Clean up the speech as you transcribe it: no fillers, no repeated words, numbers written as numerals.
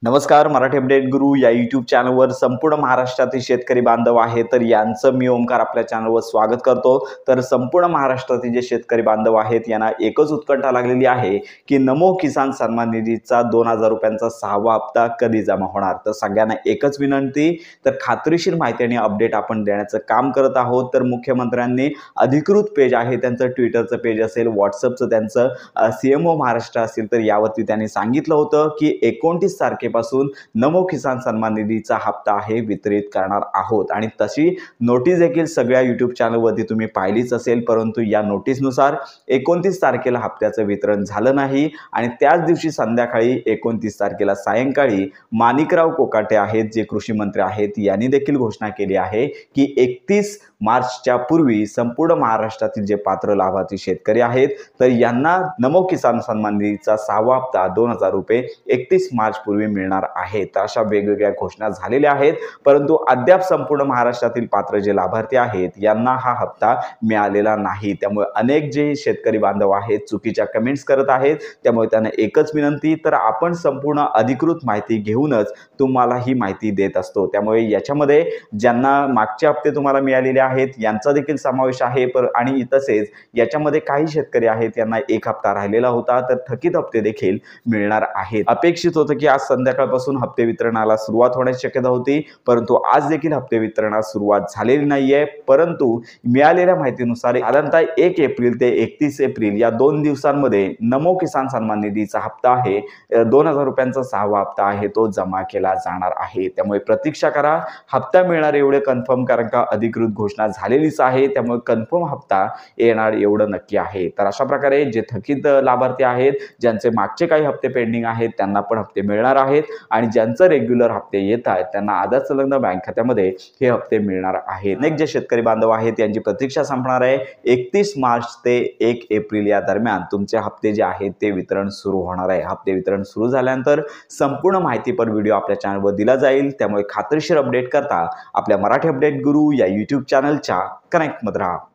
नमस्कार. मराठी अपडेट गुरु या यूट्यूब चॅनलवर संपूर्ण महाराष्ट्रातील शेतकरी बांधव आहेत, तर यांचं मी ओमकार आपल्या चॅनलवर स्वागत करतो. तर संपूर्ण महाराष्ट्रातील जे शेतकरी बांधव आहेत यांना एकच उत्कंठा लागलेली आहे की नमो किसान सन्मान निधीचा 2,000 रुपयांचा 6वा हप्ता कधी जमा होणार. तर सगळ्यांना एकच विनंती, तर खात्रीशीर माहिती आणि अपडेट आपण देण्याचं काम करत आहोत. तर मुख्यमंत्र्यांनी अधिकृत पेज आहे त्यांचं, ट्विटरचं पेज असेल, व्हॉट्सअपचं त्यांचं CMO महाराष्ट्र असेल, तर यावरती त्यांनी सांगितलं होतं की 29 तारखेपासून नमो किसान सन्मान निधीचा हप्ता आहे वितरित करणार आहोत. आणि तशी नोटीस देखील सगळ्या यूट्यूब चॅनलवरती तुम्ही पाहिलीच असेल. परंतु या नोटीसनुसार 29 तारखेला हप्त्याचं वितरण झालं नाही आणि त्याच दिवशी संध्याकाळी 29 तारखेला सायंकाळी माणिकराव कोकाटे आहेत, जे कृषी मंत्री आहेत, यांनी देखील घोषणा केली आहे की 31 मार्चच्या पूर्वी संपूर्ण महाराष्ट्रातील जे पात्र लाभार्थी शेतकरी आहेत, तर यांना नमो किसान सन्मान निधीचा 6वा हप्ता 2,000 रुपये 31 मार्च पूर्वी मिळणार आहे. तर अशा वेगवेगळ्या घोषणा झालेल्या आहेत. परंतु अद्याप संपूर्ण महाराष्ट्रातील पात्र जे लाभार्थी आहेत यांना हा हप्ता मिळालेला नाही. त्यामुळे अनेक जे शेतकरी बांधव आहेत चुकीच्या कमेंट्स करत आहेत. त्यामुळे त्यांना एकच विनंती, तर आपण संपूर्ण अधिकृत माहिती घेऊनच तुम्हाला ही माहिती देत असतो. त्यामुळे याच्यामध्ये ज्यांना मागचे हप्ते तुम्हाला मिळालेले आहेत यांचा देखील समावेश आहे. आणि तसेच याच्यामध्ये काही शेतकरी आहेत यांना एक हप्ता राहिलेला होता, तर थकीत हप्ते देखील मिळणार आहेत. अपेक्षित होतं की आज संध्याकाळपासून हप्ते वितरणाला सुरुवात होण्याची शक्यता होती, परंतु आज देखील हप्ते वितरणास सुरुवात झालेली नाहीये. परंतु मिळालेल्या माहितीनुसार साधारणतः 1 एप्रिल ते 31 एप्रिल या 2 दिवसांमध्ये नमो किसान सन्मान निधीचा हप्ता आहे 2,000 रुपयांचा 6वा हप्ता आहे तो जमा केला जाणार आहे. त्यामुळे प्रतीक्षा करा, हप्ता मिळणार एवढे कन्फर्म, कारण का अधिकृत घोषणा झालेलीच आहे. त्यामुळे कन्फर्म हप्ता येणार एवढं नक्की आहे. तर अशा प्रकारे जे थकीत लाभार्थी आहेत, ज्यांचे मागचे काही हप्ते पेंडिंग आहेत, त्यांना पण हप्ते मिळणार आहेत आणि ज्यांचं रेग्युलर हप्ते येत आहेत त्यांना आधार संलग्न बँक खात्यामध्ये हे हप्ते मिळणार आहेत. अनेक जे शेतकरी बांधव आहेत यांची प्रतीक्षा संपणार आहे. 31 मार्च ते 1 एप्रिल या दरम्यान तुमचे हप्ते जे आहेत ते वितरण सुरू होणार आहे. हप्ते वितरण सुरू झाल्यानंतर संपूर्ण माहितीपर व्हिडिओ आपल्या चॅनलवर दिला जाईल. त्यामुळे खात्रीशीर अपडेट करता आपल्या मराठी अपडेट गुरु या यूट्यूब चॅनलच्या कनेक्टमध्ये राहा.